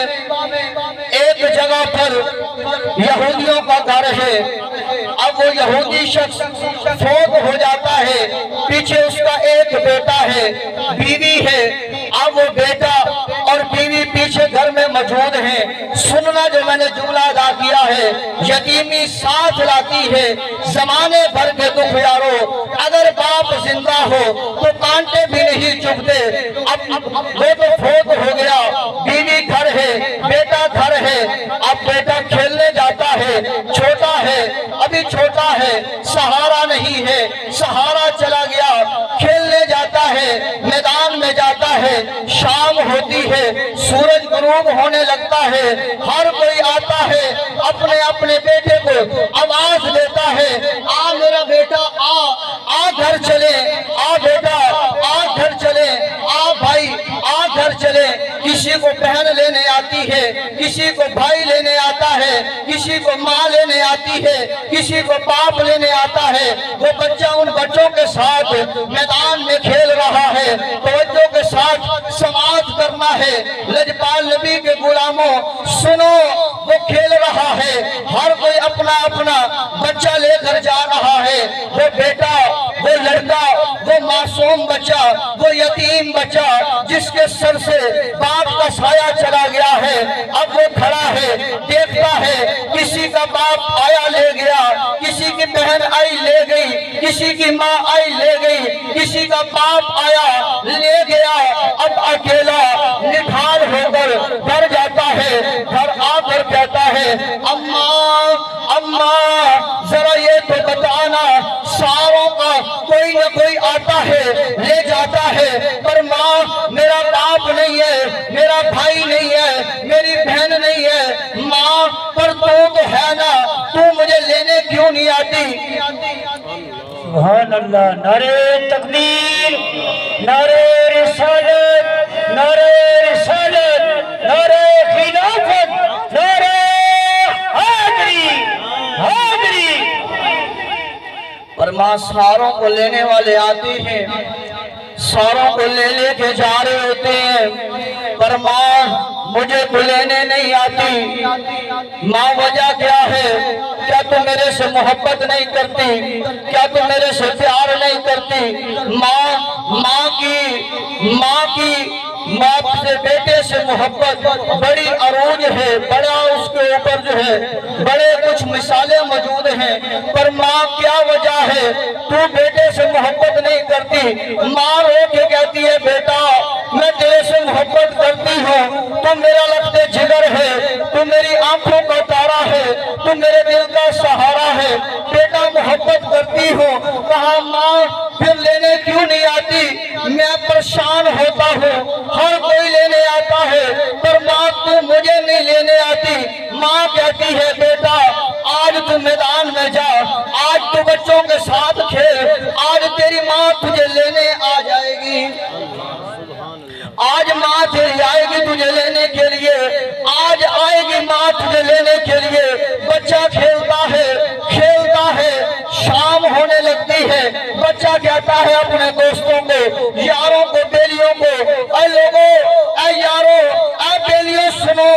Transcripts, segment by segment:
ایک جگہ پر یہودیوں کا گھر ہے۔ اب وہ یہودی شخص فوت ہو جاتا ہے، پیچھے اس کا ایک بیٹا ہے، بیوی ہے۔ اب وہ بیٹا اور بیوی پیچھے گھر میں موجود ہیں۔ سننا جو میں نے جملہ ادا کیا ہے، یتیمی ساتھ لاتی ہے زمانے بھر کے دکھ یارو۔ اگر باپ زندہ ہو تو کانٹے بھی نہیں چبھتے۔ اب وہ تو فوت ہو گیا، بیوی گھر ہے، بیٹا گھر ہے۔ اب بیٹا کھیلنے جاتا ہے، چھوٹا ہے، ابھی چھوٹا ہے، سہارا نہیں ہے، سہارا چلا گیا، کھیلنے جاتا ہے، میدان میں جاتا ہے۔ شام ہوتی ہے، سورج غروب ہونے لگتا ہے، ہر کوئی آتا ہے، اپنے اپنے بیٹے کو آواز دیتا ہے، آ میرا بیٹا آ گھر چلے، آ بیٹا آ گھر چلے، آ بھائی آ گھر چلے۔ کسی کو بہن لینے آتی ہے، کسی کو بھائی لینے آتا ہے، کسی کو ماں لینے آتی ہے، کسی کو باپ لینے آتا ہے۔ وہ بچہ ان بچوں کے ساتھ میدان میں کھیل رہا ہے، توجہ کے ساتھ سماعت کرنا ہے۔ لجپال نبی کے غلاموں سنو، وہ کھیل رہا ہے، ہر کوئی اپنا اپنا بچہ لے کر جا رہا ہے۔ وہ بیٹا، وہ لڑکا، وہ معصوم بچہ، وہ یتیم بچہ جس کے سر سے باپ کا سایہ چلا گیا ہے، اب وہ کھڑا ہے، دیکھتا ہے کسی کا باپ آیا لے گیا، کسی کی بہن آئی لے گئی، کسی کی ماں آئی لے گئی، کسی کا باپ آیا لے گیا۔ اب اکیلا نڈھال ہو کر گھر جاتا ہے، گھر آ کر کہتا ہے، اماں اماں ذرا یہ تو بتانا، ساروں کا کوئی نہ کوئی آتا ہے لے جاتا ہے، پر ماں میرا باپ نہیں ہے، میرا بھائی نہیں ہے، میری بہن نہیں ہے۔ ماں پر تو ہے نا، تو مجھے لینے کیوں نہیں آتی؟ سبحان اللہ، نعرہ تکبیر، نعرہ رسالت، نعرہ رسالت، نعرہ خلافت، نعرہ حیدری، حیدری۔ پر ماں ساروں کو لینے والے آتے ہیں، ساروں کو لے لے کے جا رہے ہوتے ہیں، پر ماں مجھے تو لینے نہیں آتی۔ ماں وجہ کیا ہے؟ کیا تم میرے سے محبت نہیں کرتی؟ کیا تم میرے سے پیار نہیں کرتی؟ ماں کی باپ سے بیٹے سے محبت بڑی عروج ہے، بڑا اس کے اوپر جو ہے بڑے کچھ مثالیں موجود ہیں، پر ماں کیا وجہ ہے تو بیٹے سے محبت نہیں کرتی؟ ماں رو کے کہتی ہے، بیٹا میں تیرے سے محبت کرتی ہوں، تو میرا لگتے جگر ہے، تو میری آنکھوں کا تارا ہے، تو میرے دل کا سہارا ہے، بیٹا محبت کرتی ہوں۔ کہا ماں پھر لینے کیوں نہیں آتی؟ میں پریشان ہوتا ہوں، ہر کوئی لینے آتا ہے، پر ماں تو مجھے نہیں لینے آتی۔ ماں کہتی ہے، بیٹا آج تو میدان میں جا، آج تو بچوں کے ساتھ کھیل، آج تیری ماں تجھے لینے آ جائے گی، آج ماں تیری آئے گی تجھے لینے کے لیے، آج آئے گی ماں تجھے لینے کے لیے۔ بچہ کھیلتا ہے، کھیلتا ہے، شام ہونے لگتی ہے، بچہ کہتا ہے اپنے دوستوں کو، یاروں کو، بیلیوں کو، اے لوگوں، اے یاروں، اے بیلیوں سنو،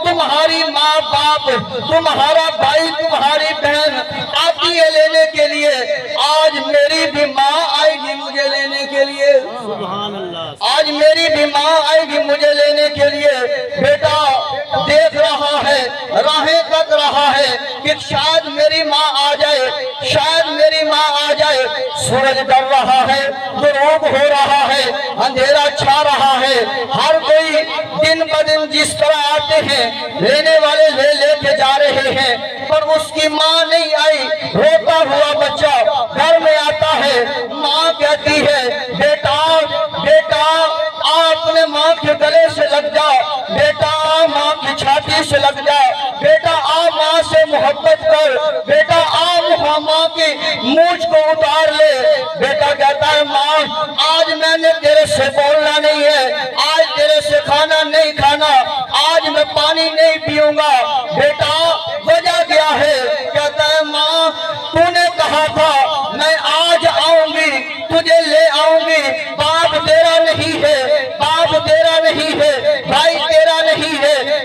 تمہاری ماں باپ، تمہارا بھائی، تمہاری بہن آتی ہے لینے کے لیے، آج میری بھی ماں آئے گی مجھے لینے کے لیے، آج میری بھی ماں آئے گی مجھے لینے کے لیے۔ بیٹا دیکھ رہا ہے، راہیں تک رہا ہے کہ شاید میری ماں آ جائے، شاید میری ماں آ جائے۔ سورج ڈر رہا ہے، غروب ہو رہا ہے، اندھیرا چھا رہا ہے، ہر کوئی دن بدن جس طرح آتے ہیں لینے والے لے لے کے جا رہے ہیں، پر اس کی ماں نہیں آئی۔ روتا ہوا بچہ گھر میں آتا ہے، ماں کہتی ہے، بیٹا بیٹا آ اپنے ماں کے گلے سے لگ جا، بیٹا آ ماں کی چھاتی سے لگ جا، بیٹا آ ماں سے محبت کر، بیٹا آ ماں کی مونچھ کو اتار لے۔ بیٹا کہتا ہے، ماں آج میں نے تیرے سے بولنا نہیں ہے، آج تیرے سے کھانا نہیں کھانا، آج میں پانی نہیں پیوں گا۔ بیٹا وجہ کیا ہے؟ کہتا ہے، ماں تو نے کہا تھا میں آج آؤں گی، تجھے لے آؤں گی، باپ تیرا نہیں ہے، باپ تیرا نہیں ہے، بھائی تیرا نہیں ہے،